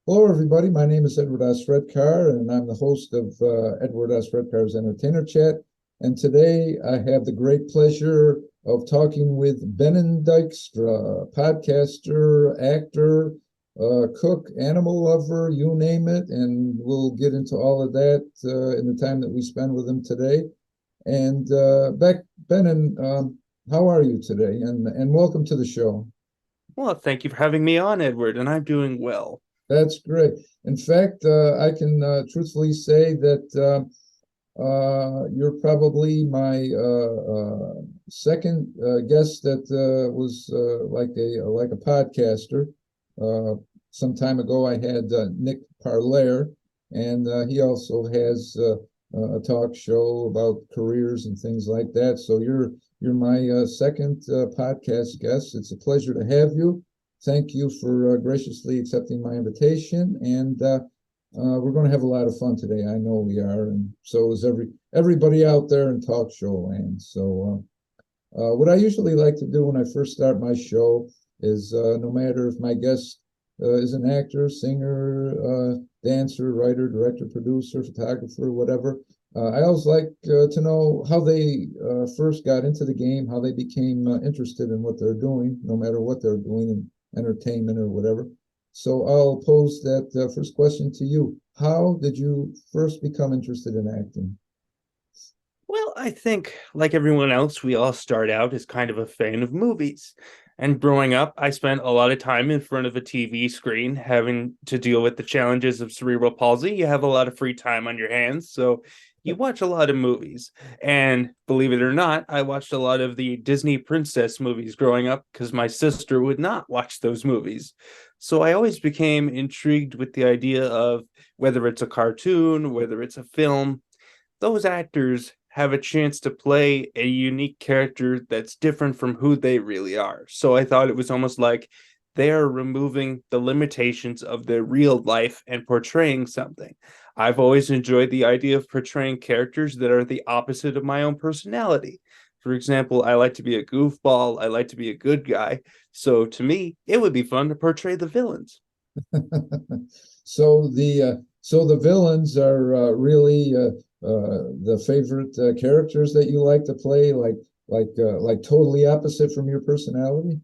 Hello, everybody. My name is Edward S. Redcar, and I'm the host of Edward S. Redcar's Entertainer Chat. And today I have the great pleasure of talking with Benen Dykstra, podcaster, actor, cook, animal lover, you name it. And we'll get into all of that in the time that we spend with him today. And Benen, how are you today? And welcome to the show. Well, thank you for having me on, Edward, and I'm doing well. That's great. In fact, I can truthfully say that you're probably my second guest that was like a podcaster. Uh, some time ago, I had Nick Parlare, and he also has a talk show about careers and things like that. So you're my second podcast guest. It's a pleasure to have you. Thank you for graciously accepting my invitation, and we're going to have a lot of fun today. I know we are, and so is everybody out there in talk show land. So, what I usually like to do when I first start my show is, no matter if my guest is an actor, singer, dancer, writer, director, producer, photographer, whatever, I always like to know how they first got into the game, how they became interested in what they're doing, no matter what they're doing in entertainment or whatever. So I'll pose that first question to you. How did you first become interested in acting? Well, I think, like everyone else, we all start out as kind of a fan of movies. And growing up, I spent a lot of time in front of a TV screen having to deal with the challenges of cerebral palsy. You have a lot of free time on your hands, so you watch a lot of movies. And believe it or not, I watched a lot of the Disney princess movies growing up because my sister would not watch those movies. So I always became intrigued with the idea of whether it's a cartoon, whether it's a film, those actors have a chance to play a unique character that's different from who they really are. So I thought it was almost like they are removing the limitations of their real life and portraying something. I've always enjoyed the idea of portraying characters that are the opposite of my own personality. For example, I like to be a goofball, I like to be a good guy. So to me, it would be fun to portray the villains. So the villains are really the favorite characters that you like to play, like totally opposite from your personality.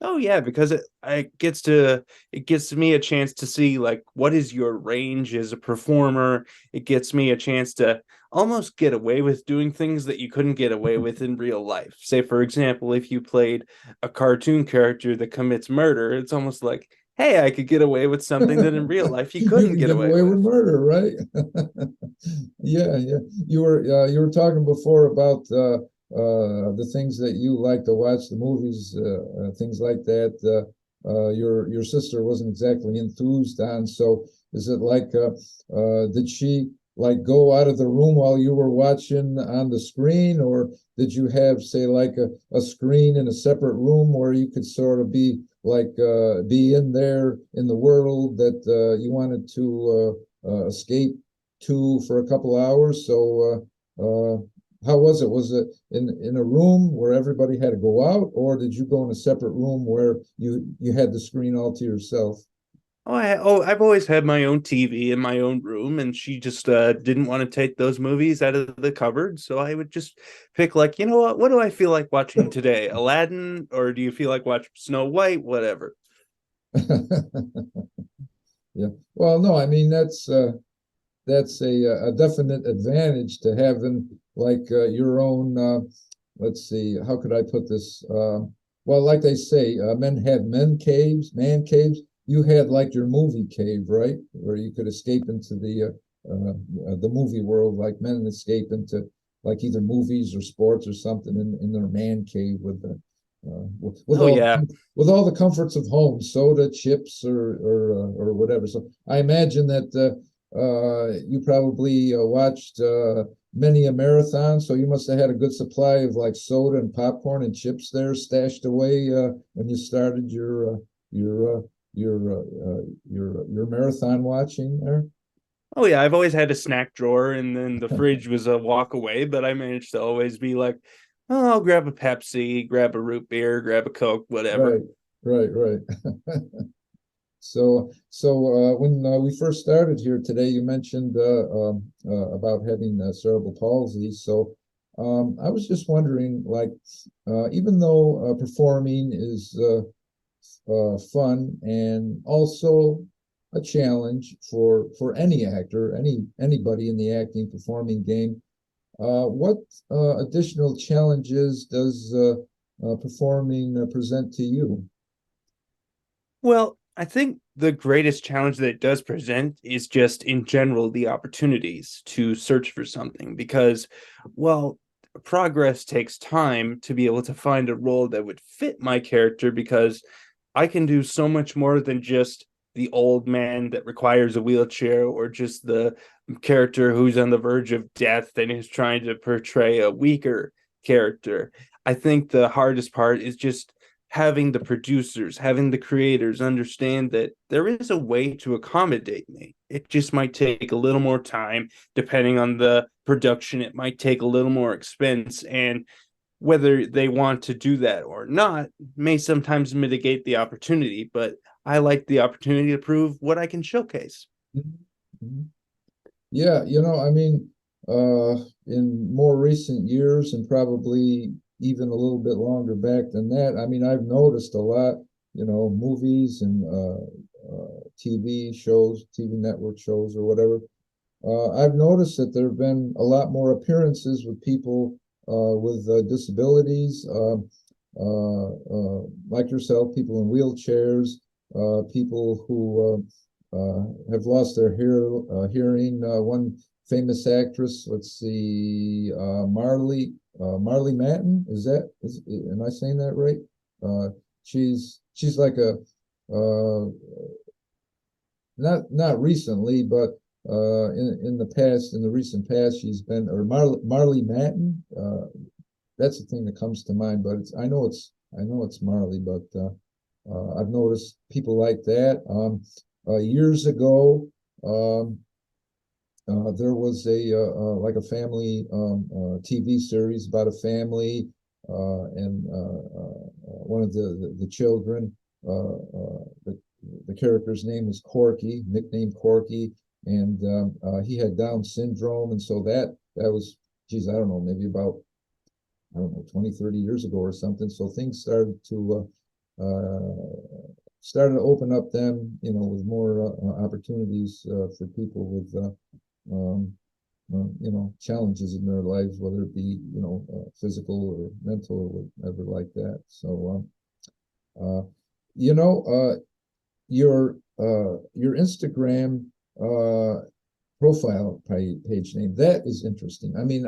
Oh yeah, because it gets me a chance to see like what is your range as a performer. It gets me a chance to almost get away with doing things that you couldn't get away with in real life. Say for example, if you played a cartoon character that commits murder, it's almost like, hey, I could get away with something that in real life you You couldn't can get get away away with with. murder, right? Yeah, yeah. You were talking before about the things that you like to watch, the movies, things like that. Your sister wasn't exactly enthused on. So is it like did she like go out of the room while you were watching on the screen, or did you have, say, like a screen in a separate room where you could sort of be in there in the world that you wanted to escape to for a couple hours? So how was it? Was it in a room where everybody had to go out, or did you go in a separate room where you had the screen all to yourself? I've always had my own TV in my own room, and she just didn't want to take those movies out of the cupboard. So I would just pick, like, you know what do I feel like watching today? Aladdin, or do you feel like watching Snow White? Whatever. Yeah. Well, no, I mean that's a definite advantage to having like your own. Let's see, how could I put this? Well, like they say, men have man caves. You had like your movie cave, right, where you could escape into the movie world, like men escape into like either movies or sports or something in their man cave with the with Oh all yeah. the comforts of home, soda, chips, or whatever. So I imagine that you probably watched many a marathon, so you must have had a good supply of like soda and popcorn and chips there stashed away when you started your your marathon watching there. Oh yeah, I've always had a snack drawer, and then the fridge was a walk away, but I managed to always be like, oh, I'll grab a Pepsi, grab a root beer, grab a Coke, whatever. Right, right, right. When we first started here today, you mentioned about having cerebral palsy. So I was just wondering, like, even though performing is fun and also a challenge for any actor, anybody in the acting performing game, what additional challenges does performing present to you? Well, I think the greatest challenge that it does present is just in general the opportunities to search for something because, well, progress takes time to be able to find a role that would fit my character because I can do so much more than just the old man that requires a wheelchair or just the character who's on the verge of death and is trying to portray a weaker character. I think the hardest part is just having the producers, having the creators understand that there is a way to accommodate me. It just might take a little more time, depending on the production. It might take a little more expense. And whether they want to do that or not may sometimes mitigate the opportunity. But I like the opportunity to prove what I can showcase. Mhm. Yeah, I mean, in more recent years and probably even a little bit longer back than that, I mean, I've noticed a lot, movies and TV shows, TV network shows or whatever. I've noticed that there have been a lot more appearances with people with disabilities, like yourself, people in wheelchairs, people who have lost their hearing. One famous actress, let's see, Marley Matlin. Am I saying that right? She's like a not recently, but in the recent past, she's been or Marley Matlin. That's the thing that comes to mind, but I know it's Marley, but I've noticed people like that. Years ago, there was like a family TV series about a family, and one of the children, the character's name was Corky, nicknamed Corky, and he had Down syndrome, and so that was, geez, I don't know, maybe about, I don't know, 20, 30 years ago or something. So things started to open up then, with more opportunities for people with, challenges in their lives, whether it be, physical or mental or whatever like that. So, uh, you know, uh, your Instagram profile page name, that is interesting. I mean,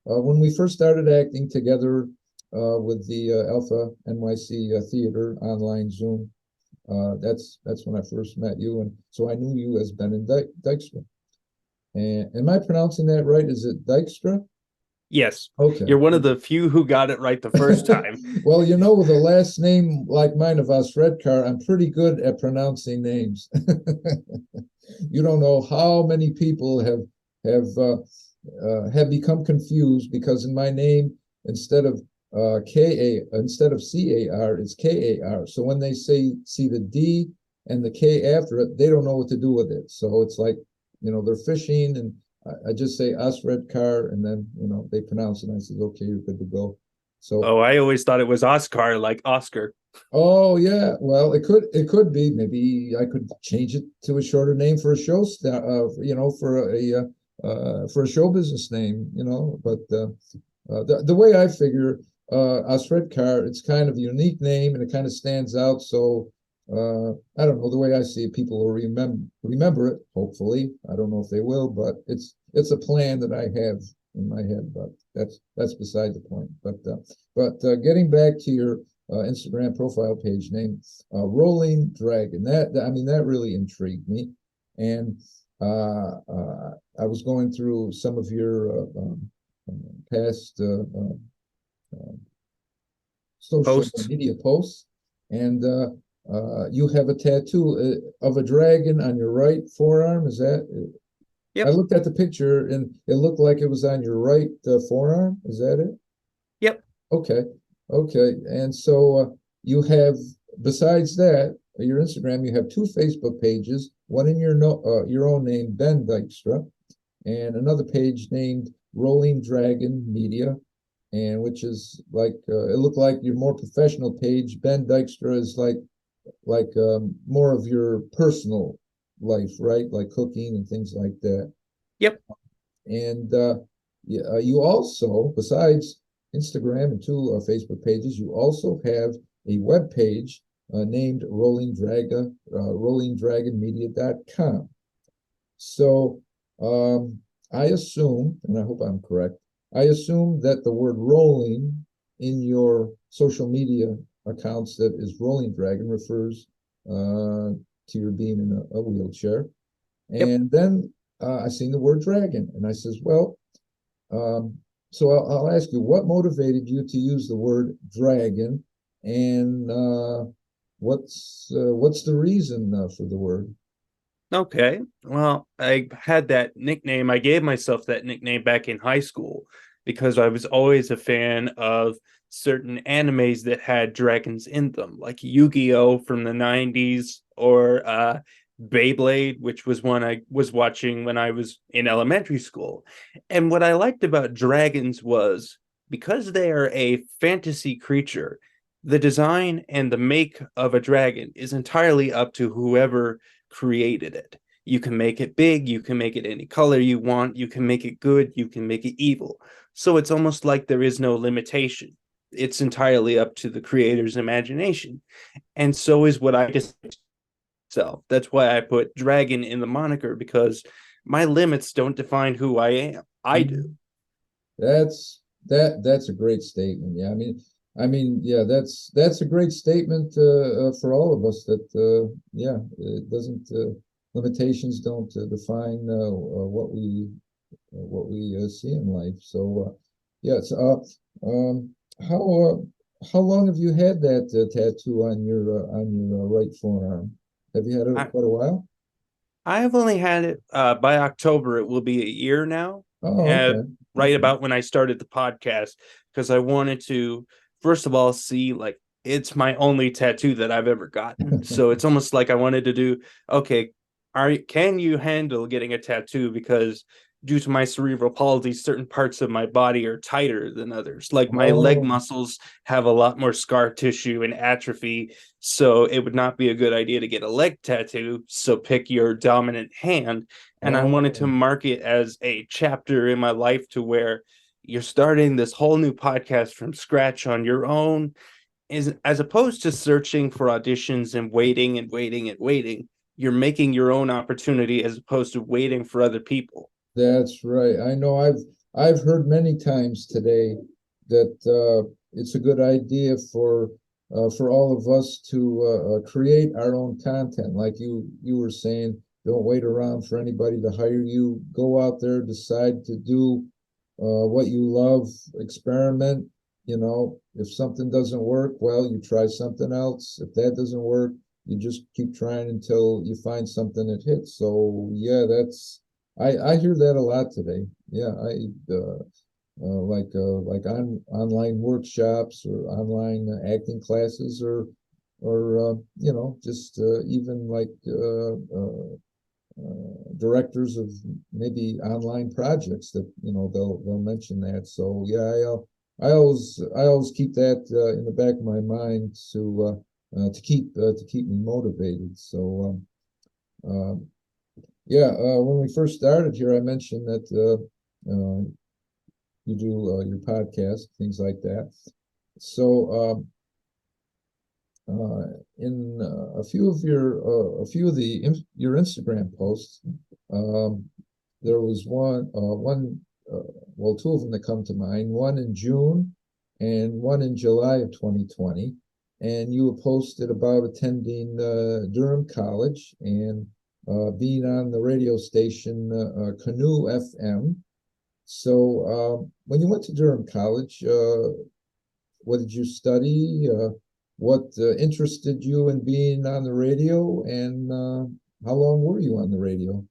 when we first started acting together with the Alpha NYC Theater online Zoom, that's when I first met you, and so I knew you as Benen Dykstra. And am I pronouncing that right? Is it Dykstra? Yes, Okay. you're one of the few who got it right the first time. Well, with a last name like mine of Osredkar, I'm pretty good at pronouncing names. You don't know how many people have become confused because in my name, instead of instead of CAR, it's KAR. So when they see the D and the K after it, they don't know what to do with it. So it's like, they're fishing, and I just say Osredkar, and then they pronounce it, and I said, okay, you're good to go. So Oh, I always thought it was Oscar, like Oscar. oh yeah, well it could be. Maybe I could change it to a shorter name for a show star, for a show business name, But the way I figure, Osredkar, it's kind of a unique name and it kind of stands out. So I don't know, the way I see it, people will remember it. Hopefully, I don't know if they will, but it's a plan that I have in my head. But that's beside the point. But getting back to your Instagram profile page name, Rolling Dragon. That really intrigued me, and I was going through some of your past social Posts. media posts, and you have a tattoo of a dragon on your right forearm. Is that? I Yep. looked at the picture and it looked like it was on your right forearm. Is that it? Yep. Okay. Okay. And so you have, besides that, your Instagram, you have two Facebook pages, one in your own name, Ben Dykstra, and another page named Rolling Dragon Media, and which is like it looked like your more professional page. Ben Dykstra is like more of your personal life, right? Like cooking and things like that. Yep. And you also, besides Instagram and two Facebook pages, you also have a web page named rollingdragonmedia.com. So I assume, and I hope I'm correct, I assume that the word rolling in your social media accounts, that is Rolling Dragon, refers to your being in a wheelchair. Yep. And then I seen the word dragon, and I says, well, so I'll ask you, what motivated you to use the word dragon, and what's the reason for the word? Okay. Well, I had that nickname. I gave myself that nickname back in high school because I was always a fan of certain animes that had dragons in them, like Yu-Gi-Oh from the 90s, or Beyblade, which was one I was watching when I was in elementary school. And what I liked about dragons was because they are a fantasy creature, the design and the make of a dragon is entirely up to whoever created it. You can make it big, you can make it any color you want, you can make it good, you can make it evil. So it's almost like there is no limitation. It's entirely up to the creator's imagination. And so is what I just self. That's why I put dragon in the moniker, because my limits don't define who I am. I do. That's a great statement. Yeah, yeah, that's a great statement for all of us. That yeah, it doesn't limitations don't define what we see in life. So yes, how long have you had that tattoo on your right forearm? Have you had it I, quite a while? I've only had it by October. It will be a year now. Oh, Uh, okay, right okay. about when I started the podcast, because I wanted to, first of all, see, like, it's my only tattoo that I've ever gotten. So it's almost like I wanted to do, okay, can you handle getting a tattoo? Because due to my cerebral palsy, certain parts of my body are tighter than others. Like my leg Oh, muscles have a lot more scar tissue and atrophy, so it would not be a good idea to get a leg tattoo. So pick your dominant hand. And I wanted to oh. mark it as a chapter in my life, to where you're starting this whole new podcast from scratch on your own, is as opposed to searching for auditions and waiting and waiting and waiting. You're making your own opportunity as opposed to waiting for other people. That's right. I know I've heard many times today that it's a good idea for all of us to create our own content. Like you were saying, don't wait around for anybody to hire you. Go out there, decide to do what you love, experiment. You know, if something doesn't work, well, you try something else. If that doesn't work, you just keep trying until you find something that hits. So yeah, I hear that a lot today. Yeah, I like online workshops or online acting classes, or you know, just even like directors of maybe online projects that, you know, they'll mention that. So yeah, I always keep that in the back of my mind to keep me motivated. So yeah, when we first started here, I mentioned that you do your podcast, things like that. So in a few of your Instagram posts, um, there was well, two of them that come to mind. One in June and one in July of 2020, and you posted about attending Durham College and being on the radio station Canoe FM. So when you went to Durham College, what did you study? What interested you in being on the radio, and how long were you on the radio?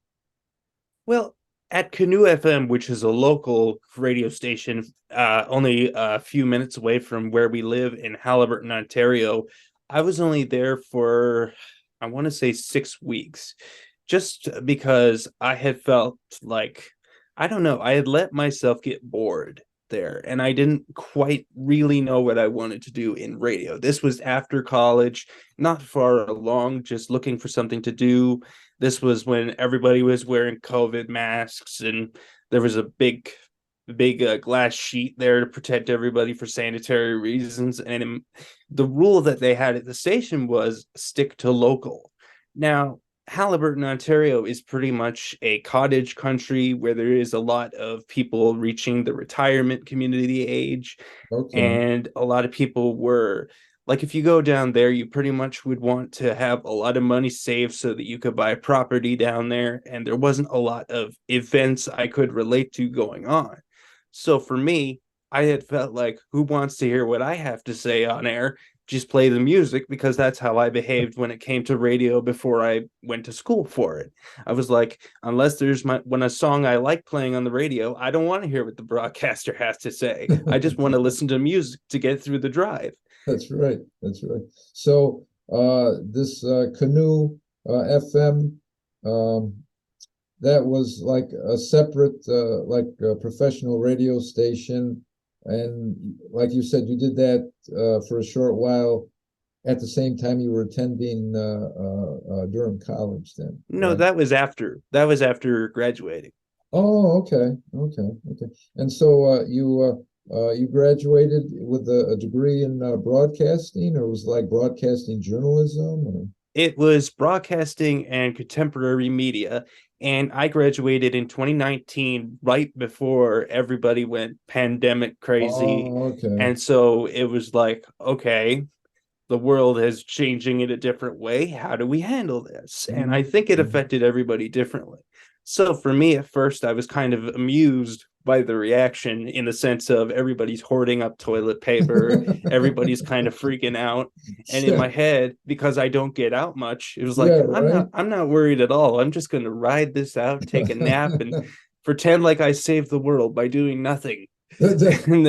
Well, at Canoe FM, which is a local radio station, only a few minutes away from where we live in Halliburton, Ontario, I was only there for I want to say 6 weeks, just because I had felt like, I don't know, I had let myself get bored there and I didn't quite really know what I wanted to do in radio. This was after college, not far along, just looking for something to do. This was when everybody was wearing COVID masks and there was a big glass sheet there to protect everybody for sanitary reasons. And the rule that they had at the station was stick to local. Now, Halliburton, Ontario is pretty much a cottage country where there is a lot of people reaching the retirement community age. Okay. And a lot of people were like, if you go down there, you pretty much would want to have a lot of money saved so that you could buy property down there. And there wasn't a lot of events I could relate to going on. So for me, I had felt like, who wants to hear what I have to say on air? Just play the music, because that's how I behaved when it came to radio before I went to school for it. I was like, unless there's when a song I like playing on the radio, I don't want to hear what the broadcaster has to say. I just want to listen to music to get through the drive. That's right. That's right. So this Canoe FM, um, that was like a separate, like a professional radio station, and like you said, you did that for a short while. At the same time, you were attending Durham College, then, No, right? that was after graduating. Oh, okay, okay, okay. And so you graduated with a degree in broadcasting, or was it like broadcasting journalism? Or? It was broadcasting and contemporary media. And I graduated in 2019, right before everybody went pandemic crazy. Oh, okay. And so it was like, okay, the world is changing in a different way. How do we handle this? And I think it Mhm. affected everybody differently. So for me, at first, I was kind of amused by the reaction, in the sense of everybody's hoarding up toilet paper, everybody's kind of freaking out. And in Yeah, my head, because I don't get out much, it was yeah, like, I'm right. not I'm not worried at all. I'm just going to ride this out, take a nap, and pretend like I saved the world by doing nothing. And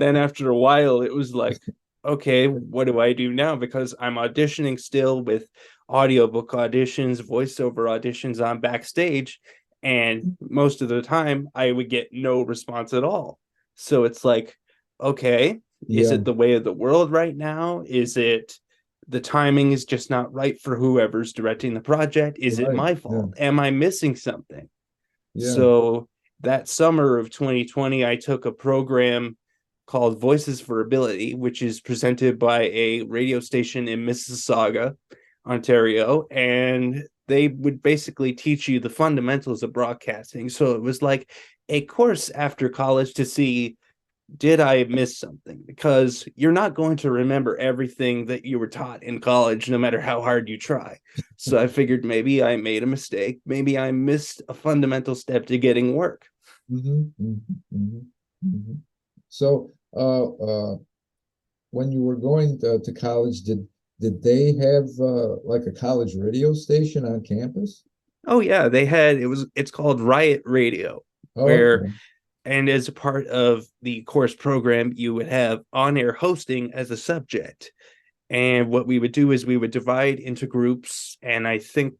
then after a while, it was like, okay, what do I do now? Because I'm auditioning still with audiobook auditions, voiceover auditions on backstage. And most of the time, I would get no response at all. So it's like, okay, is Yeah, it the way of the world right now? Is it the timing is just not right for whoever's directing the project? Is it right. my Yeah, fault? Am I missing something? yeah. So that summer of 2020, I took a program called Voices for Ability, which is presented by a radio station in Mississauga, Ontario. And they would basically teach you the fundamentals of broadcasting. So it was like a course after college to see, did I miss something? Because you're not going to remember everything that you were taught in college, no matter how hard you try. So I figured maybe I made a mistake. Maybe I missed a fundamental step to getting work. Hmm, hmm, hmm, hmm. So, when you were going to college, did they have like a college radio station on campus? Oh yeah, it's called Riot Radio, Oh, where, okay. and as a part of the course program, you would have on-air hosting as a subject. And what we would do is we would divide into groups, and I think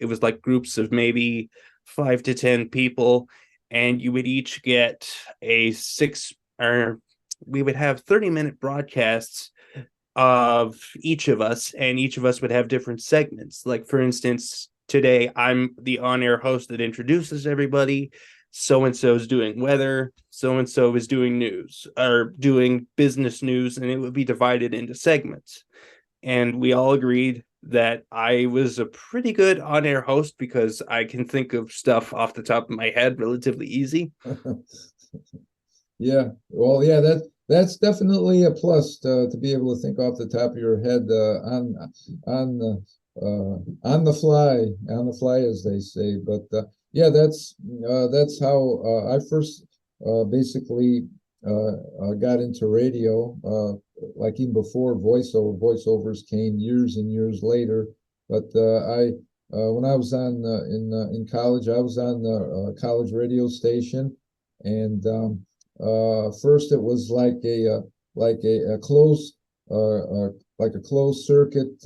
it was like groups of maybe 5 to 10 people, and you would each get a six, or we would have 30-minute broadcasts of each of us, and each of us would have different segments. Like, for instance, today I'm the on-air host that introduces everybody. So and so is doing weather, so and so is doing news or doing business news, and it would be divided into segments. And we all agreed that I was a pretty good on-air host because I can think of stuff off the top of my head relatively easy. Yeah. Well, yeah, that's definitely a plus to be able to think off the top of your head on on the fly, as they say. But yeah, that's how I first basically got into radio. Like even before voiceovers came years and years later. But I when I was on in college, I was on the college radio station, and first, it was like a closed like a closed circuit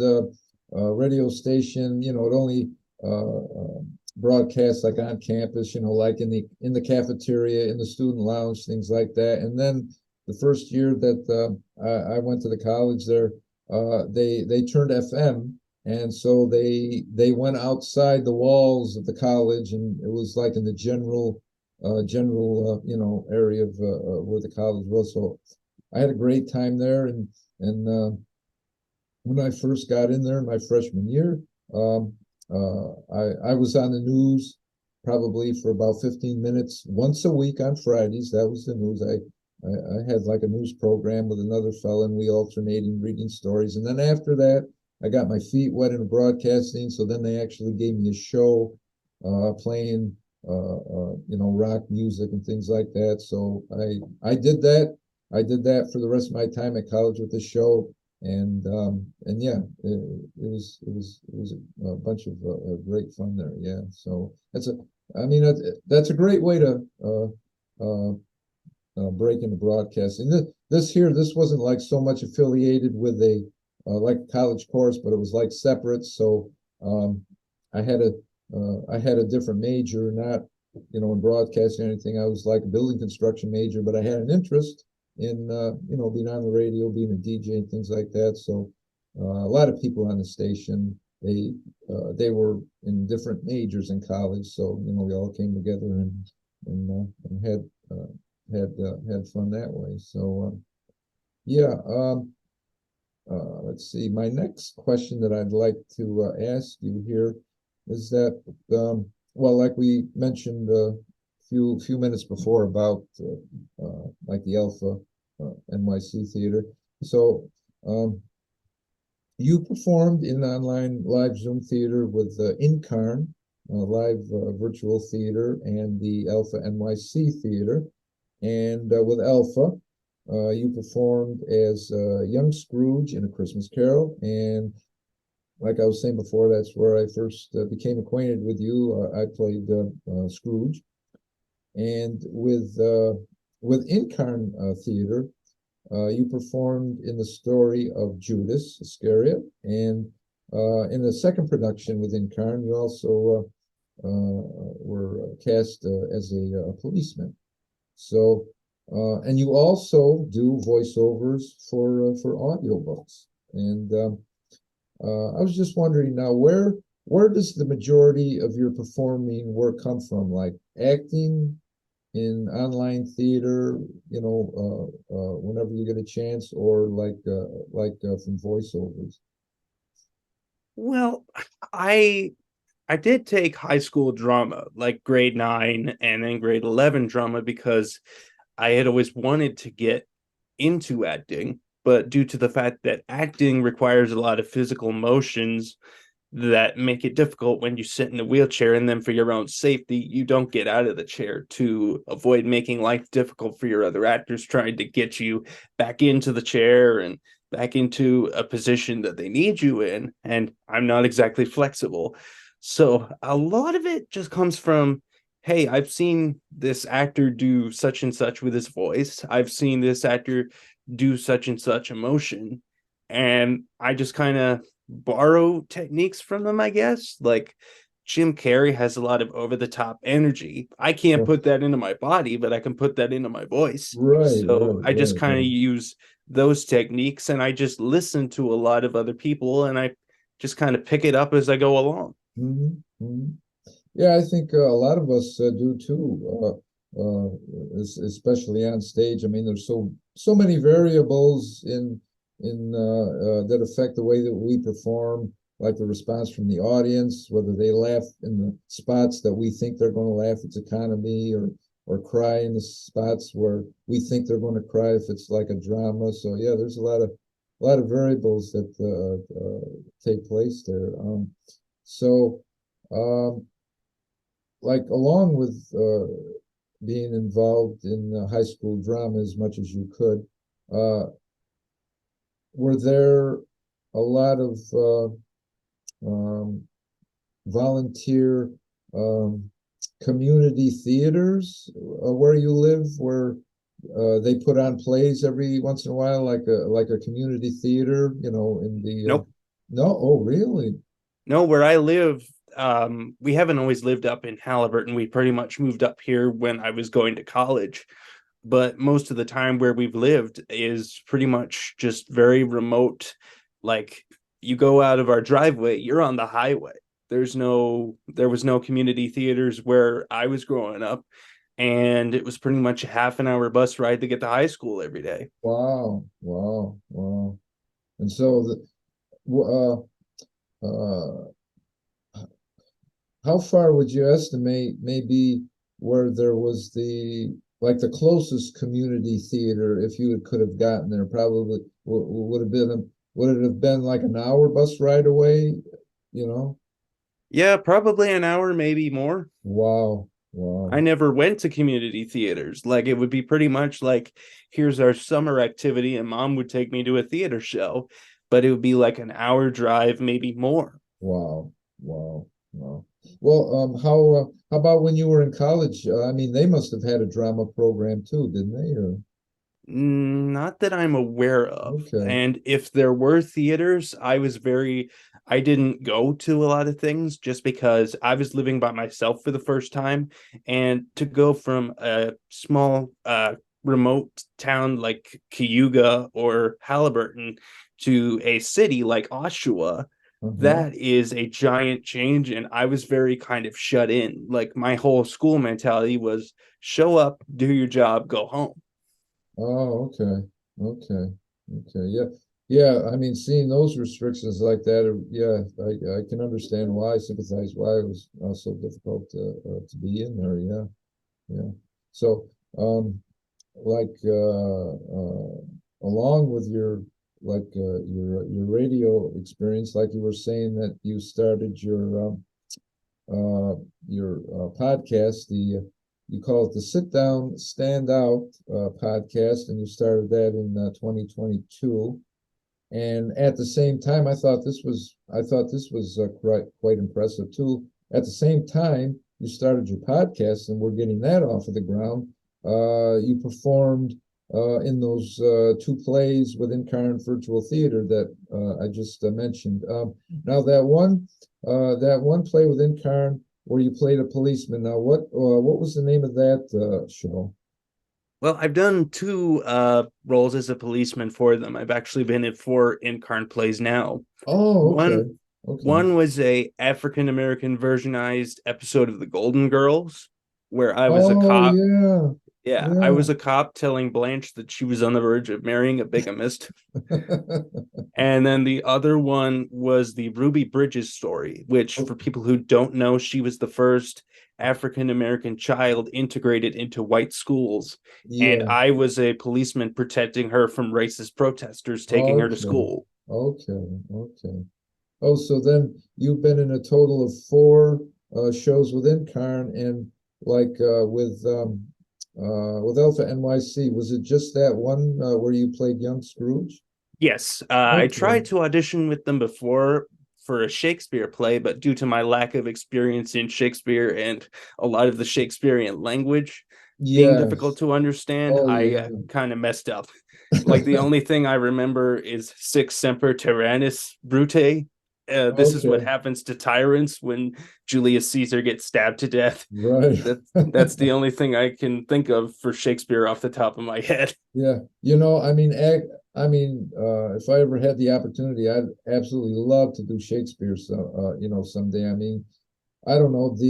radio station, it only broadcast like on campus, like in the cafeteria, in the student lounge, things like that. And then the first year that I went to the college there, they turned FM, and so they went outside the walls of the college, and it was like in the general area of where the college was. So I had a great time there, and when I first got in there in my freshman year, I was on the news probably for about 15 minutes once a week on Fridays. That was the news. I had like a news program with another fella, and we alternating reading stories. And then after that, I got my feet wet in broadcasting. So then they actually gave me a show playing, rock music and things like that. So I did that. I did that for the rest of my time at college with the show. And yeah, it was a bunch of great fun there. Yeah, so that's a great way to break into broadcasting. This wasn't like so much affiliated with a like a college course, but it was like separate. So I had a different major, not in broadcasting or anything. I was like a building construction major, but I had an interest in being on the radio, being a DJ and things like that. So a lot of people on the station, they were in different majors in college. So we all came together and had fun that way. So yeah. Let's see. My next question that I'd like to ask you here is that well, like we mentioned few minutes before about like the Alpha NYC Theater. So you performed in online live Zoom theater with Incarn, live virtual theater, and the Alpha NYC Theater. And with Alpha, you performed as young Scrooge in A Christmas Carol. And like I was saying before, that's where I first became acquainted with you. I played Scrooge. And with Incarn Theater, you performed in the story of Judas Iscariot, and in the second production with Incarn, you also were cast as a policeman. So, and you also do voiceovers for audiobooks. And I was just wondering now, where does the majority of your performing work come from? Like acting in online theater, whenever you get a chance, or like from voiceovers? Well, I did take high school drama, like grade 9 and then grade 11 drama, because I had always wanted to get into acting, but due to the fact that acting requires a lot of physical motions that make it difficult when you sit in a wheelchair, and then for your own safety, you don't get out of the chair to avoid making life difficult for your other actors trying to get you back into the chair and back into a position that they need you in. And I'm not exactly flexible. So a lot of it just comes from, hey, I've seen this actor do such and such with his voice. I've seen this actor do such and such emotion. And I just kind of borrow techniques from them, I guess. Like Jim Carrey has a lot of over the top energy. I can't put that into my body, but I can put that into my voice. Right, So I just kind of right. use those techniques, and I just listen to a lot of other people, and I just kind of pick it up as I go along. Mm-hmm. Yeah, I think a lot of us do too, especially on stage. I mean, there's so many variables in that affect the way that we perform, like the response from the audience, whether they laugh in the spots that we think they're going to laugh, it's economy, or cry in the spots where we think they're going to cry if it's like a drama. So yeah, there's a lot of variables that take place there. So. Like along with being involved in high school drama as much as you could, were there a lot of volunteer community theaters where you live, where they put on plays every once in a while, like a community theater, in the Nope. No, oh, really? No, where I live, we haven't always lived up in Halliburton. We pretty much moved up here when I was going to college. But most of the time where we've lived is pretty much just very remote. Like you go out of our driveway, you're on the highway. There was no community theaters where I was growing up, and it was pretty much a half an hour bus ride to get to high school every day. Wow, wow, wow. And so uh, how far would you estimate maybe where there was the closest community theater if you could have gotten there? Probably would it have been like an hour bus ride away? You know? Yeah, probably an hour, maybe more. Wow, I wow, never went to community theaters. Like it would be pretty much like, here's our summer activity, and mom would take me to a theater show, but it would be like an hour drive, maybe more. wow, wow, wow. Well, how about when you were in college? I mean, they must have had a drama program too, didn't they? Or Not that I'm aware of. okay, And if there were theaters, I didn't go to a lot of things just because I was living by myself for the first time. And to go from a small, remote town like Cayuga or Halliburton to a city like Oshawa, uh-huh. that is a giant change. And I was very kind of shut in. Like my whole school mentality was show up, do your job, go home. Oh, okay. Okay. Okay. Yeah. Yeah. I mean, seeing those restrictions like that, yeah, I can understand why, sympathize why it was so difficult to be in there. Yeah. Yeah. So, like, along with your radio experience, like you were saying that you started your podcast, you call it the Sit Down Stand Out podcast, and you started that in 2022. And at the same time, I thought this was quite impressive too. At the same time, you started your podcast, and we're getting that off of the ground. You performed in those two plays within Current Virtual Theater that I just mentioned. Now that one play within Karn where you played a policeman. Now what was the name of that show? Well, I've done two roles as a policeman for them. I've actually been in four in-carn plays now. Oh, okay, One okay. one was a African American versionized episode of The Golden Girls, where I was a Oh cop. yeah, Yeah, I yeah. was a cop telling Blanche that she was on the verge of marrying a bigamist. And then the other one was the Ruby Bridges story, which, for people who don't know, she was the first African American child integrated into white schools. And Yeah. I was a policeman protecting her from racist protesters taking her to Okay. school. Okay. Okay. Oh, so then you've been in a total of four shows within Karn and like with Alpha NYC. Was it just that one where you played young Scrooge? Yes, I Okay. tried to audition with them before for a Shakespeare play, but due to my lack of experience in Shakespeare and a lot of the Shakespearean language being difficult Yes. to understand, Oh I yeah. kind of messed up. Like the only thing I remember is Sic Semper Tyrannis Brute. This is what Okay. happens to tyrants when Julius Caesar gets stabbed to death. Right. That's the only thing I can think of for Shakespeare off the top of my head. Yeah. If I ever had the opportunity, I'd absolutely love to do Shakespeare. So, someday. I mean, I don't know it's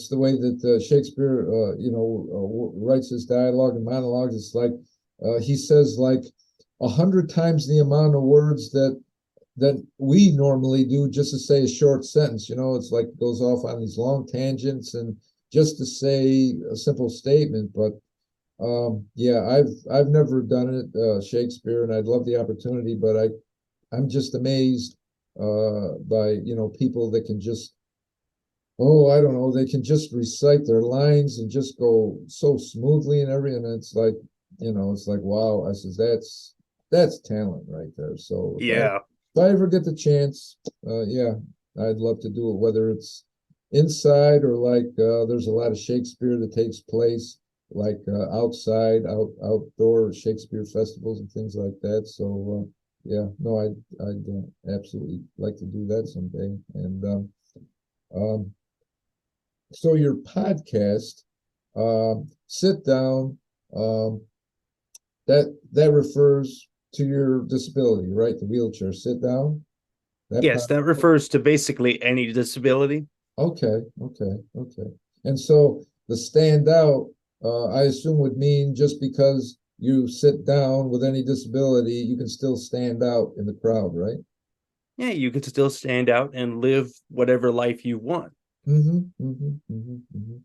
the way that Shakespeare, writes his dialogue and monologues. It's like he says like 100 times the amount of words that we normally do just to say a short sentence. It's like it goes off on these long tangents and just to say a simple statement. But yeah, I've never done it, Shakespeare, and I'd love the opportunity, but I'm just amazed by people that can just I don't know, they can just recite their lines and just go so smoothly and everything. And it's like wow. I says that's talent right there. So Yeah. if I ever get the chance, yeah, I'd love to do it. Whether it's inside or like there's a lot of Shakespeare that takes place outdoor Shakespeare festivals and things like that. So yeah. No, I'd absolutely like to do that someday. And um, so your podcast, sit down, um, that refers to your disability, right? The wheelchair sit down. That Yes, pod. that refers to basically any disability. Okay, okay. And so the stand out, I assume would mean just because you sit down with any disability, you can still stand out in the crowd, right? Yeah, you can still stand out and live whatever life you want. Mm-hmm.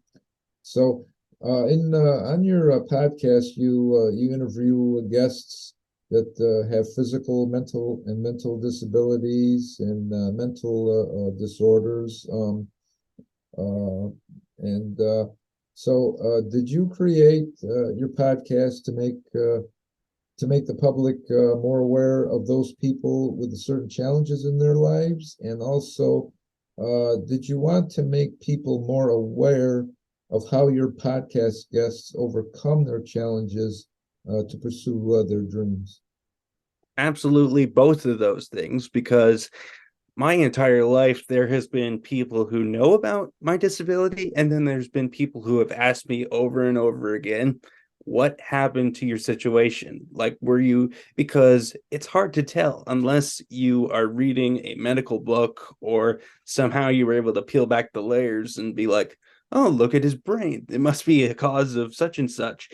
So, in on your podcast, you interview guests that have physical, mental disabilities and mental disorders. Uh, and so, did you create your podcast to make the public more aware of those people with certain challenges in their lives? And also, did you want to make people more aware of how your podcast guests overcome their challenges to pursue their dreams? Absolutely both of those things, because my entire life there has been people who know about my disability, and then there's been people who have asked me over and over again, what happened to your situation? Like, were you, because it's hard to tell unless you are reading a medical book or somehow you were able to peel back the layers and be like, oh, look at his brain, it must be a cause of such and such.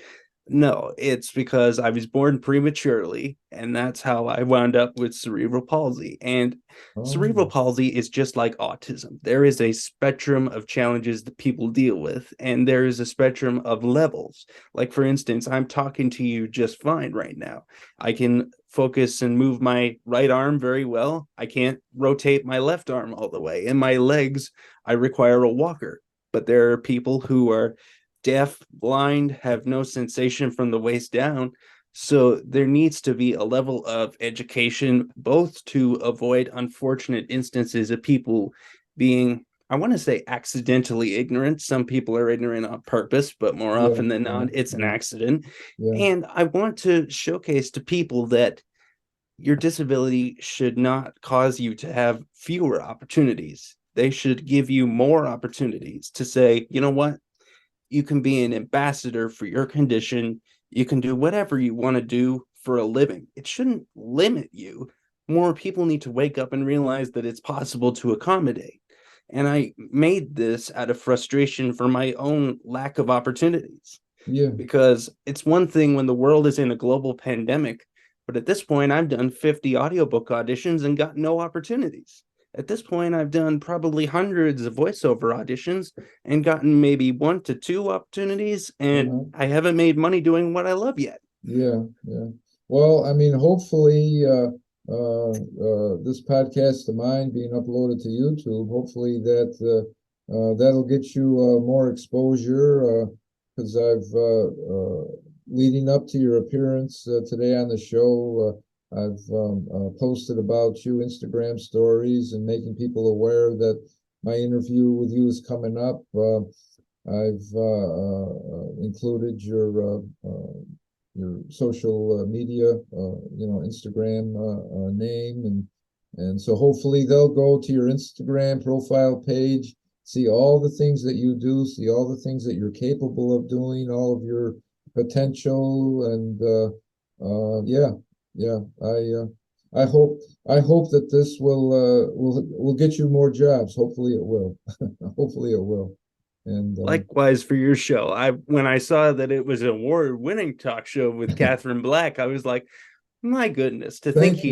No, it's because I was born prematurely, and that's how I wound up with cerebral palsy. And cerebral Oh, palsy is just like autism. There is a spectrum of challenges that people deal with, and there is a spectrum of levels. Like, for instance, I'm talking to you just fine right now. I can focus and move my right arm very well. I can't rotate my left arm all the way. And my legs, I require a walker. But there are people who are deaf, blind, have no sensation from the waist down. So there needs to be a level of education, both to avoid unfortunate instances of people being, I want to say, accidentally ignorant. Some people are ignorant on purpose, but more yeah, often than yeah, not, it's an yeah, accident. yeah, And I want to showcase to people that your disability should not cause you to have fewer opportunities. They should give you more opportunities to say, you know what? You can be an ambassador for your condition. You can do whatever you want to do for a living. It shouldn't limit you. More people need to wake up and realize that it's possible to accommodate. And I made this out of frustration for my own lack of opportunities, yeah. because it's one thing when the world is in a global pandemic, but at this point, I've done 50 audiobook auditions and got no opportunities. At this point, I've done probably hundreds of voiceover auditions and gotten maybe 1 to 2 opportunities, and Uh-huh. I haven't made money doing what I love yet. Yeah, yeah. Well, I mean, hopefully, this podcast of mine being uploaded to YouTube, hopefully that'll get you more exposure. Because I've leading up to your appearance today on the show, I've posted about you Instagram stories and making people aware that my interview with you is coming up. I've included your social media, Instagram name, and so hopefully they'll go to your Instagram profile page, see all the things that you do, see all the things that you're capable of doing, all of your potential, and yeah, yeah. I hope I hope that this will get you more jobs. Hopefully it will. Hopefully it will. And Likewise for your show. When I saw that it was an award-winning talk show with Catherine Black, I was like, my goodness, to think thank he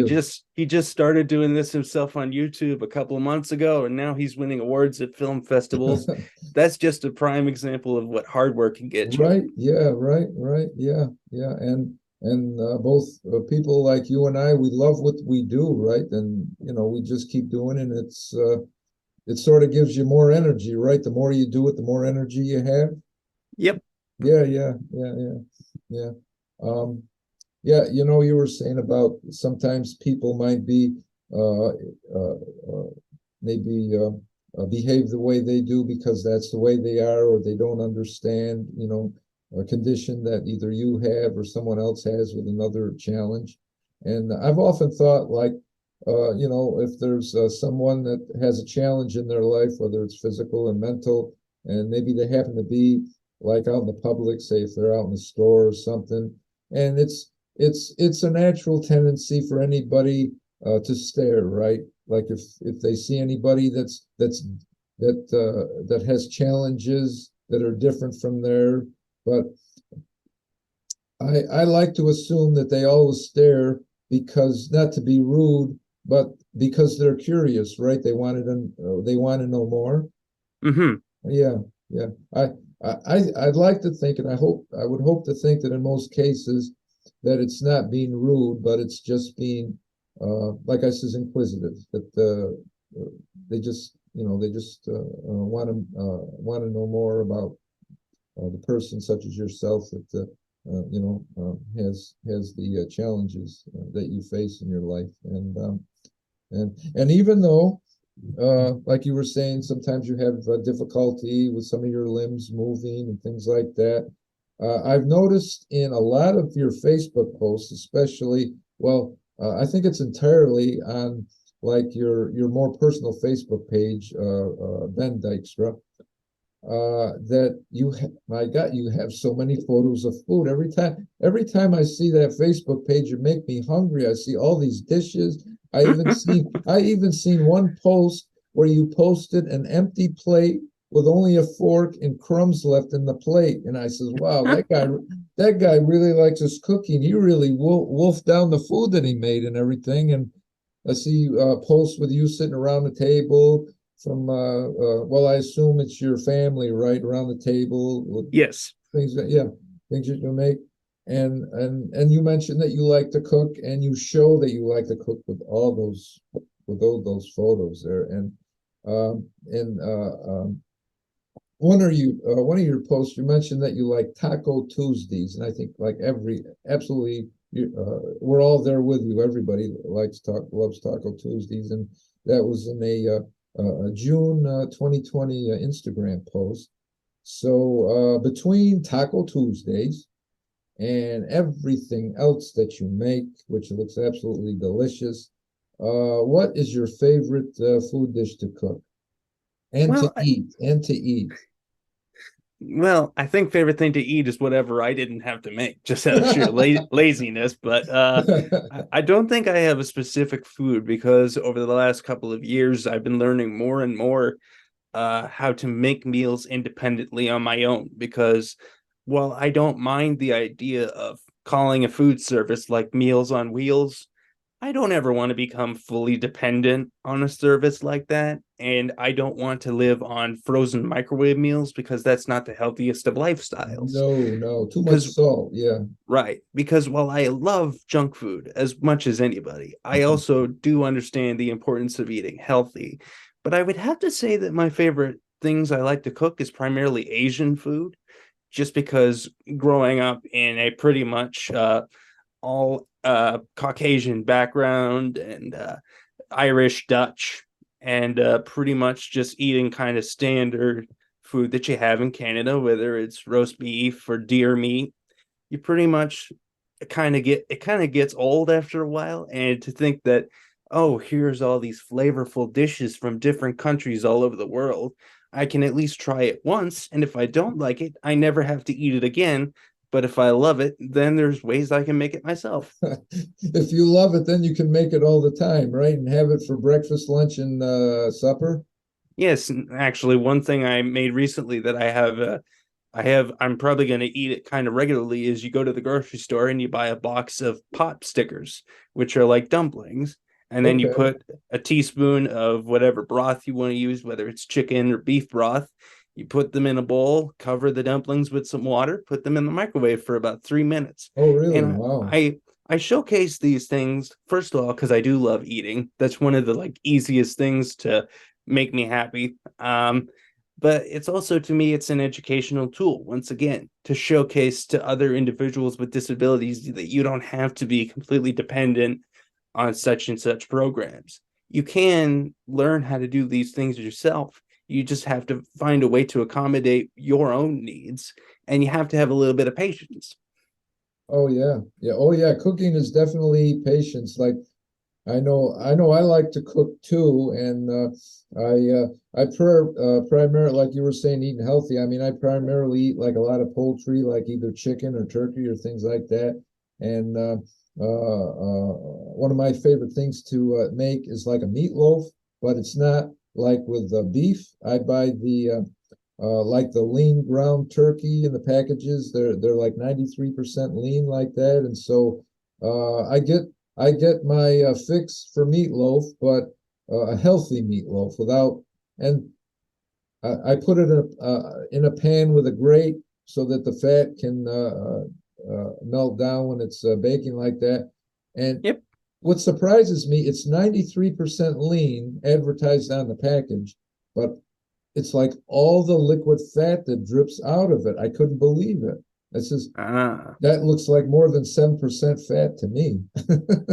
you. just started doing this himself on YouTube a couple of months ago, and now he's winning awards at film festivals. That's just a prime example of what hard work can get you. Right. Yeah. Right. Yeah. Yeah. And both people like you and I, we love what we do, right? And we just keep doing it. And it sort of gives you more energy, right? The more you do it, the more energy you have. Yep. Yeah. Yeah. Um, yeah. You were saying about sometimes people might be uh, uh, uh, maybe behave the way they do because that's the way they are, or they don't understand, a condition that either you have or someone else has with another challenge. And I've often thought, like, if there's someone that has a challenge in their life, whether it's physical and mental, and maybe they happen to be like out in the public, say if they're out in the store or something, and it's a natural tendency for anybody to stare, right? Like if they see anybody that has challenges that are different from their, but I like to assume that they always stare because not to be rude, but because they're curious, right? They want to know more. Hmm. Yeah, yeah. I'd like to think, and I would hope to think that in most cases that it's not being rude, but it's just being, like I says, inquisitive. That they just, want to know more about the person such as yourself that has the challenges that you face in your life, and even though, like you were saying, sometimes you have difficulty with some of your limbs moving and things like that. I've noticed in a lot of your Facebook posts, especially, well, I think it's entirely on like your more personal Facebook page, Ben Dykstra, that my God, you have so many photos of food. Every time I see that Facebook page, you make me hungry. I see all these dishes. I even seen one post where you posted an empty plate with only a fork and crumbs left in the plate. And I says, wow, that guy really likes his cooking. He really wolfed down the food that he made and everything. And I see posts with you sitting around the table from well, I assume it's your family, right, around the table with Yes. things that, yeah, things that you make. And you mentioned that you like to cook, and you show that you like to cook with those photos there. And one of your posts, you mentioned that you like Taco Tuesdays, and I think like absolutely, we're all there with you. Everybody loves Taco Tuesdays, and that was in a June 2020 Instagram post. So between Taco Tuesdays and everything else that you make, which looks absolutely delicious, what is your favorite food dish to cook and to Well, eat and to eat? I think favorite thing to eat is whatever I didn't have to make, just out of sheer laziness. But I don't think I have a specific food because over the last couple of years, I've been learning more and more how to make meals independently on my own. Because while I don't mind the idea of calling a food service like Meals on Wheels, I don't ever want to become fully dependent on a service like that. And I don't want to live on frozen microwave meals because that's not the healthiest of lifestyles. No, no, too much Because, salt. Yeah. right, because while I love junk food as much as anybody, I also do understand the importance of eating healthy. But I would have to say that my favorite things I like to cook is primarily Asian food, just because growing up in a pretty much all Caucasian background and Irish Dutch, and pretty much just eating kind of standard food that you have in Canada, whether it's roast beef or deer meat. You pretty much it kind of gets old after a while, and to think that, oh, here's all these flavorful dishes from different countries all over the world. I can at least try it once, and if I don't like it, I never have to eat it again. But if I love it, then there's ways I can make it myself. If you love it, then you can make it all the time, right? And have it for breakfast, lunch, and supper. Yes, actually, one thing I made recently that I'm probably going to eat it kind of regularly is you go to the grocery store and you buy a box of pot stickers, which are like dumplings, and then you Okay. put a teaspoon of whatever broth you want to use, whether it's chicken or beef broth. You put them in a bowl, cover the dumplings with some water, put them in the microwave for about 3 minutes, Oh, really? and Wow. I showcase these things first of all because I do love eating. That's one of the like easiest things to make me happy. But it's also, to me, it's an educational tool once again to showcase to other individuals with disabilities that you don't have to be completely dependent on such and such programs. You can learn how to do these things yourself. You just have to find a way to accommodate your own needs, and you have to have a little bit of patience. Oh yeah, yeah. Oh yeah. Cooking is definitely patience. Like I know I like to cook too, and I primarily, like you were saying, eating healthy. I mean, I primarily eat like a lot of poultry, like either chicken or turkey or things like that. And one of my favorite things to make is like a meatloaf, but it's not like with beef. I buy like the lean ground turkey in the packages. They're like 93% lean like that, and so I get my fix for meatloaf, but a healthy meatloaf without, and I put it in a pan with a grate so that the fat can melt down when it's baking like that. And Yep. what surprises me, it's 93% lean advertised on the package, but it's like all the liquid fat that drips out of it. I couldn't believe it. It says Ah. that looks like more than 7% fat to me.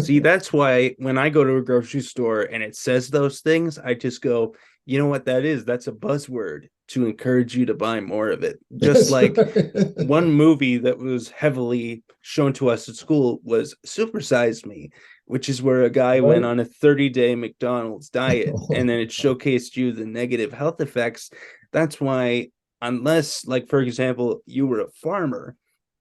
See, that's why when I go to a grocery store and it says those things, I just go, you know what that is? That's a buzzword to encourage you to buy more of it. Just That's like right. one movie that was heavily shown to us at school was Super Size Me, which is where a guy went Right? on a 30-day McDonald's diet and then Oh, it showcased you the negative health effects. That's why, unless, like, for example, you were a farmer,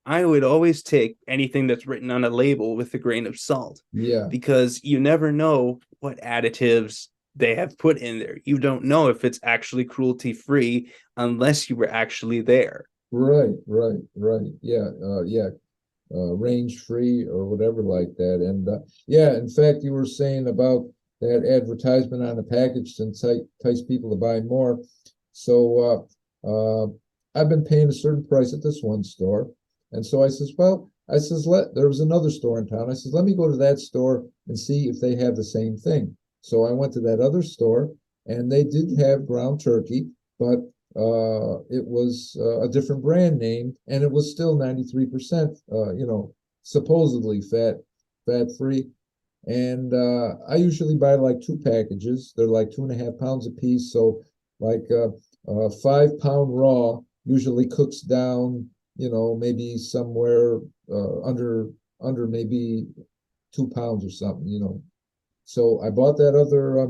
I would always take anything that's written on a label with a grain of salt yeah, because you never know what additives they have put in there. You don't know if it's actually cruelty free unless you were actually there. right. Yeah, range free or whatever like that. And yeah, in fact, you were saying about that advertisement on the package to entice people to buy more. So I've been paying a certain price at this one store, and so I says, well, I says, there was another store in town. I says, let me go to that store and see if they have the same thing. So I went to that other store, and they did have ground turkey, but it was a different brand name, and it was still 93%, supposedly fat free. And I usually buy like two packages. They're like 2.5 pounds a piece. So like 5 pound raw usually cooks down, maybe somewhere under maybe 2 pounds or something. So I bought that other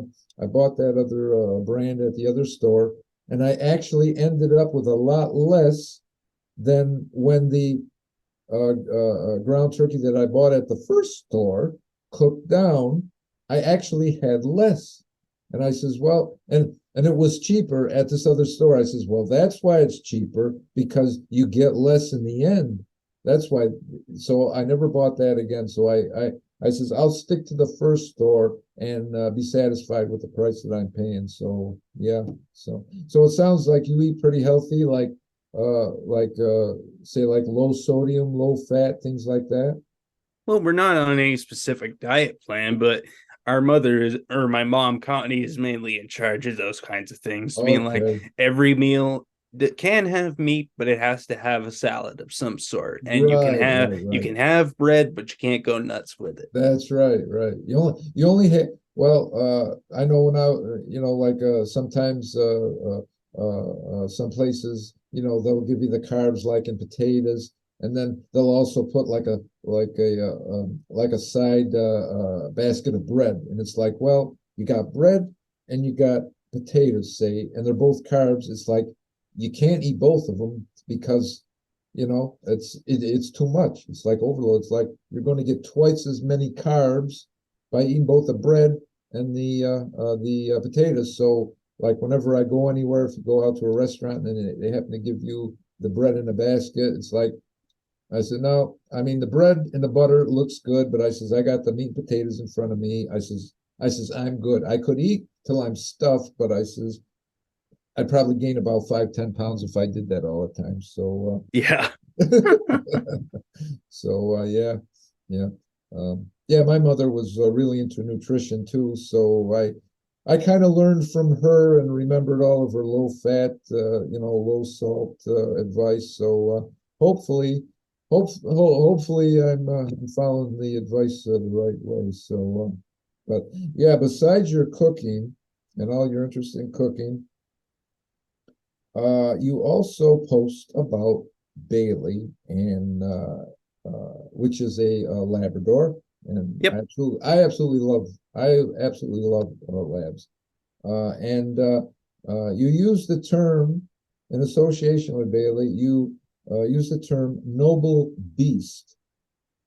brand at the other store, and I actually ended up with a lot less than when the ground turkey that I bought at the first store cooked down. I actually had less, and I says, well, and it was cheaper at this other store. I says, well, that's why it's cheaper because you get less in the end. That's why. So I never bought that again. So I says I'll stick to the first store and be satisfied with the price that I'm paying. So yeah, so it sounds like you eat pretty healthy, like say like low sodium, low fat, things like that. Well, we're not on any specific diet plan, but our mother is, or my mom, Connie, is mainly in charge of those kinds of things, being like Okay, every meal that can have meat, but it has to have a salad of some sort. And you right. can have bread, but you can't go nuts with it. That's right. You only have well, I know when like sometimes some places, they'll give you the carbs like in potatoes, and then they'll also put like a side basket of bread, and it's like, well, you got bread and you got potatoes, say, and they're both carbs. It's like you can't eat both of them because it's too much. It's like overload. It's like you're going to get twice as many carbs by eating both the bread and the potatoes. So like whenever I go anywhere, if you go out to a restaurant and they happen to give you the bread in a basket, it's like I said, no, I mean the bread and the butter looks good, but I says I got the meat and potatoes in front of me. I says I'm good. I could eat till I'm stuffed, but I says I'd probably gain about 5, 10 pounds if I did that all the time. So Yeah. so yeah. Yeah, my mother was really into nutrition too, so I kind of learned from her and remembered all of her low fat, low salt advice. So hopefully I'm following the advice the right way. So, but yeah, besides your cooking and all your interest in cooking, you also post about Bailey, and which is a Labrador, and Yep. I absolutely love labs. And you use the term in association with Bailey. You use the term noble beast,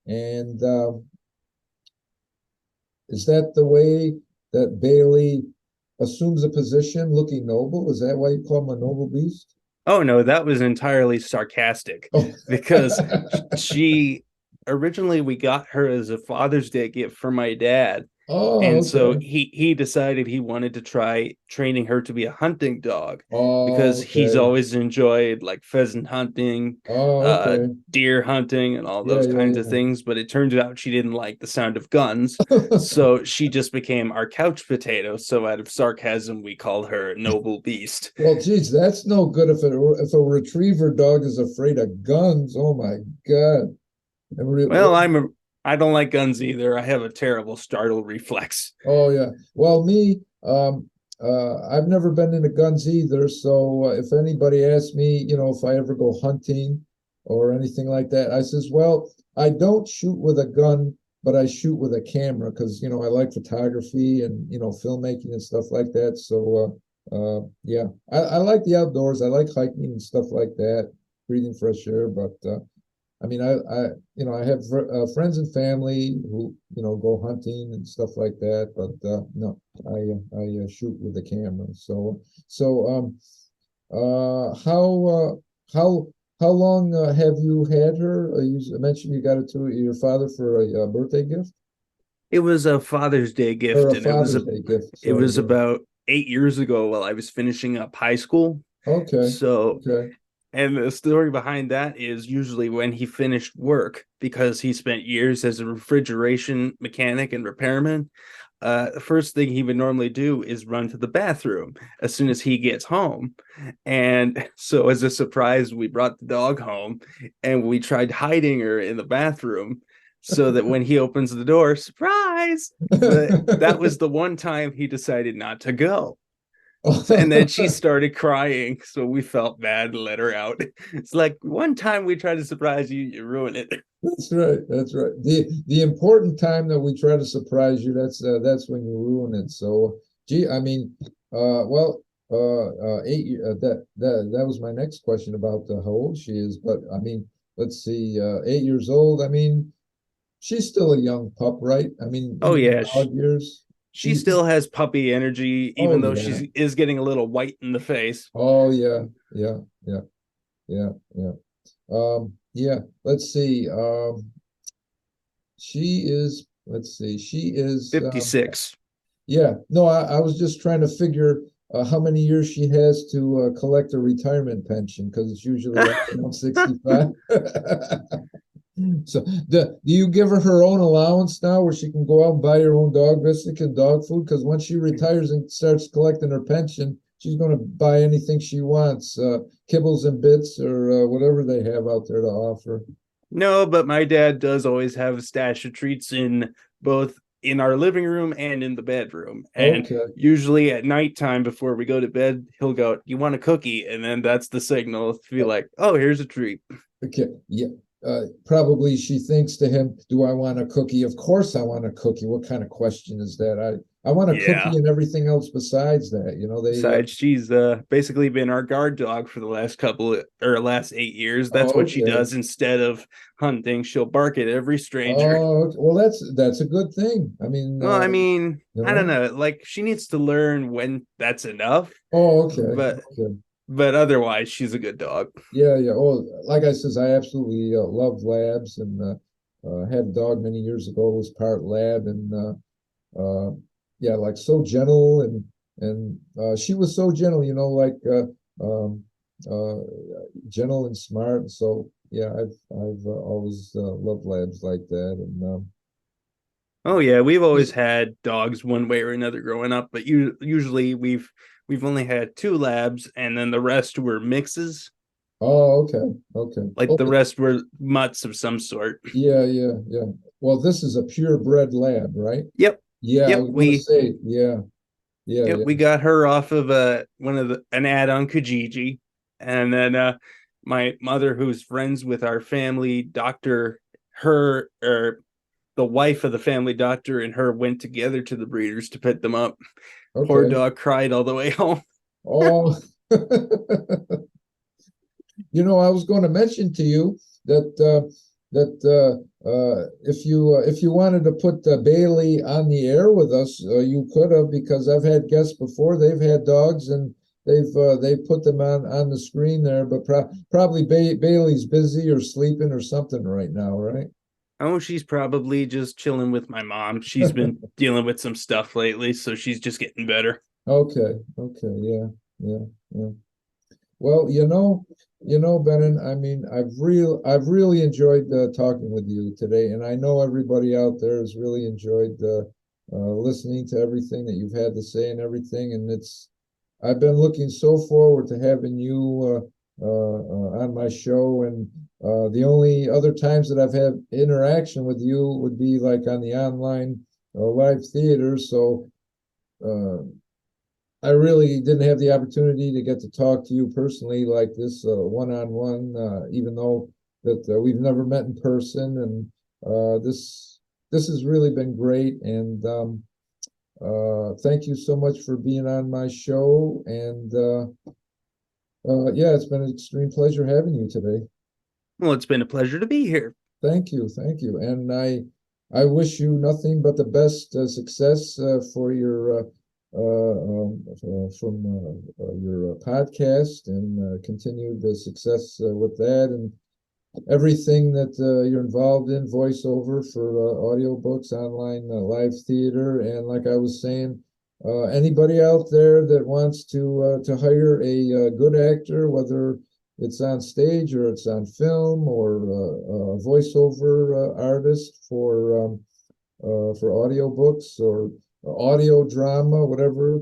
and is that the way that Bailey assumes a position, looking noble? Is that why you call him a noble beast? Oh no, that was entirely sarcastic Oh, because she originally we got her as a Father's Day gift for my dad. oh, And so okay. he decided he wanted to try training her to be a hunting dog Oh, because he's okay. always enjoyed like pheasant hunting, Oh, okay. deer hunting, and all Yeah, those kinds of yeah, things. But it turns out she didn't like the sound of guns, yeah. so she just became our couch potato. So out of sarcasm, we called her Noble Beast. Well, geez, that's no good if a retriever dog is afraid of guns. Oh my God. And Well, I don't like guns either. I have a terrible startle reflex. oh yeah. Well, me, I've never been into guns either. So if anybody asks me, if I ever go hunting or anything like that, I says, well, I don't shoot with a gun, but I shoot with a camera because I like photography and filmmaking and stuff like that. So yeah, I like the outdoors. I like hiking and stuff like that, breathing fresh air. But I mean, I have friends and family who, go hunting and stuff like that. But no, I shoot with the camera. So how long have you had her? You mentioned you got it to your father for a birthday gift It was a Father's Day or gift, a and Father's Day gift. it Sorry. was Yeah. about 8 years ago while I was finishing up high school. Okay. So, Okay. and the story behind that is usually when he finished work, because he spent years as a refrigeration mechanic and repairman. The first thing he would normally do is run to the bathroom as soon as he gets home. And so, as a surprise, we brought the dog home and we tried hiding her in the bathroom so that when he opens the door, surprise! But that was the one time he decided not to go. So, and then she started crying, so we felt bad and let her out. It's like one time we tried to surprise you, you ruin it. That's right. That's right. The important time that we try to surprise you, that's when you ruin it. So, gee, I mean, well, that was my next question about how old she is. But I mean, let's see, 8 years old. I mean, she's still a young pup, right? I mean, Oh even yeah, dog years. she She, still has puppy energy, oh even though yeah, she is getting a little white in the face. oh yeah, yeah, yeah, yeah, yeah. Yeah. Let's see. She is. Let's see. She is. 56. Yeah. No, I was just trying to figure how many years she has to collect a retirement pension because it's usually like around 65. So, do you give her own allowance now where she can go out and buy her own dog biscuit and dog food? Because once she retires and starts collecting her pension, she's going to buy anything she wants, kibbles and bits or whatever they have out there to offer. No, but my dad does always have a stash of treats in both in our living room and in the bedroom. And Okay. usually at nighttime before we go to bed, he'll go, "You want a cookie?" And then that's the signal to be like, "Oh, here's a treat." Okay. Yeah. Probably she thinks to him, "Do I want a cookie? Of course I want a cookie. What kind of question is that? I want a cookie Yeah. and everything else besides that. They Besides, she's basically been our guard dog for the last 8 years. That's oh, what she okay. does instead of hunting. She'll bark at every stranger. Oh, okay. Well, that's a good thing. I mean, Well, I mean, you I don't know. know. Like she needs to learn when that's enough, Oh, okay. but Okay. otherwise, she's a good dog. Yeah, yeah. Oh, like I says, I absolutely love labs and had a dog many years ago. It was part lab and yeah, like so gentle and she was so gentle, like uh, gentle and smart. So yeah, I've always loved labs like that. And Oh yeah, we've always just had dogs one way or another growing up, but usually we've only had two labs, and then the rest were mixes. oh, okay, okay, Like the okay. rest were mutts of some sort. Yeah, yeah, yeah. Well, this is a purebred lab, right? Yep, Yeah, I yep. was gonna say, yeah, yeah, We yeah. got her off of an ad on Kijiji, and then my mother, who's friends with our family doctor, her or the wife of the family doctor and her went together to the breeders to pick them up. Poor Okay. dog cried all the way home. Oh, I was going to mention to you that if you wanted to put Bailey on the air with us, you could have, because I've had guests before. They've had dogs and they've put them on the screen there, but probably Bailey's busy or sleeping or something right now, right? Oh, she's probably just chilling with my mom. She's been dealing with some stuff lately, so she's just getting better. Okay, okay, yeah, yeah, yeah. Well, Benen, I mean, I've really enjoyed talking with you today, and I know everybody out there has really enjoyed listening to everything that you've had to say and everything. And I've been looking so forward to having you on my show. And the only other times that I've had interaction with you would be like on the online live theater. So. Uh, I really didn't have the opportunity to get to talk to you personally like this one-on-one, even though that we've never met in person. And this has really been great. And thank you so much for being on my show. And yeah, it's been an extreme pleasure having you today. Well, it's been a pleasure to be here. Thank you, thank you. And I wish you nothing but the best success for your from your podcast, and continue the success with that, and everything that you're involved in, voiceover for audiobooks, online live theater. And like I was saying, anybody out there that wants to hire a good actor, whether it's on stage or it's on film, or a voiceover artist for audiobooks or audio drama, whatever,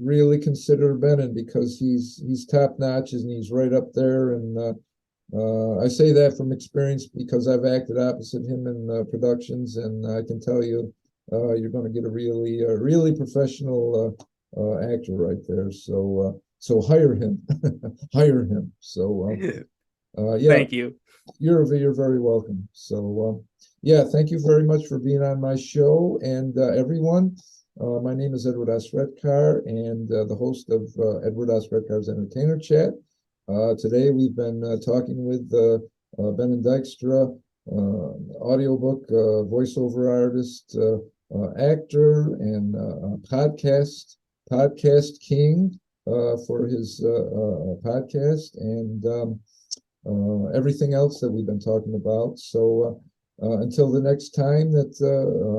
really consider Benen, because he's top notch and he's right up there. And I say that from experience because I've acted opposite him in productions, and I can tell you, you're going to get a really professional actor right there. So hire him, hire him. So yeah, Thank you. you're very welcome. So yeah, thank you very much for being on my show. And everyone, my name is Edward S. Redcar, and the host of Edward S. Redcar's Entertainer Chat. Today we've been talking with Benen Dykstra, audiobook voiceover artist, actor, and podcast king for his podcast, and everything else that we've been talking about. So until the next time that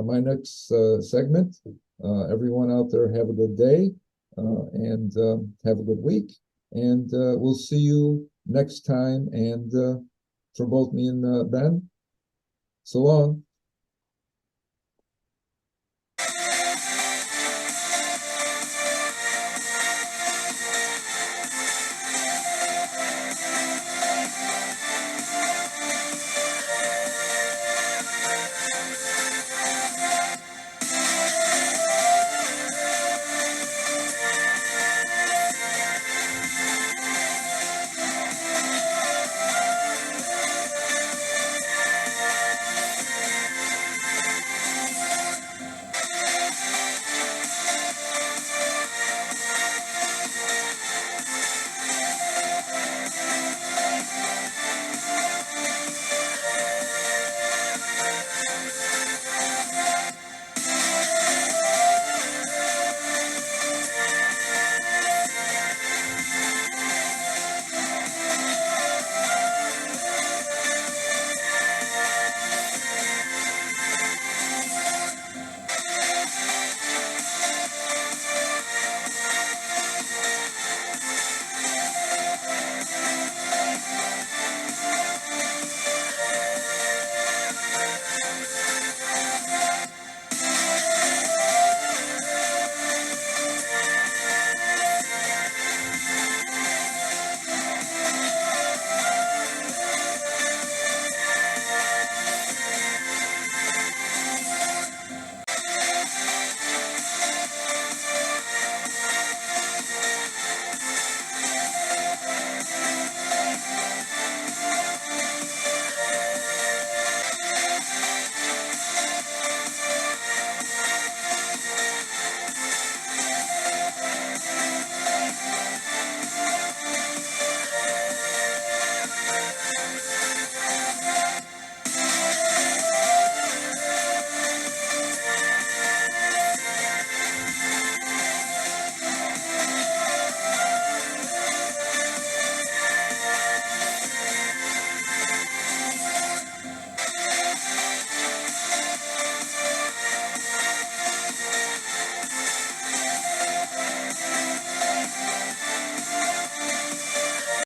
my next segment, everyone out there have a good day, and have a good week. And we'll see you next time. And for both me and Ben, so long.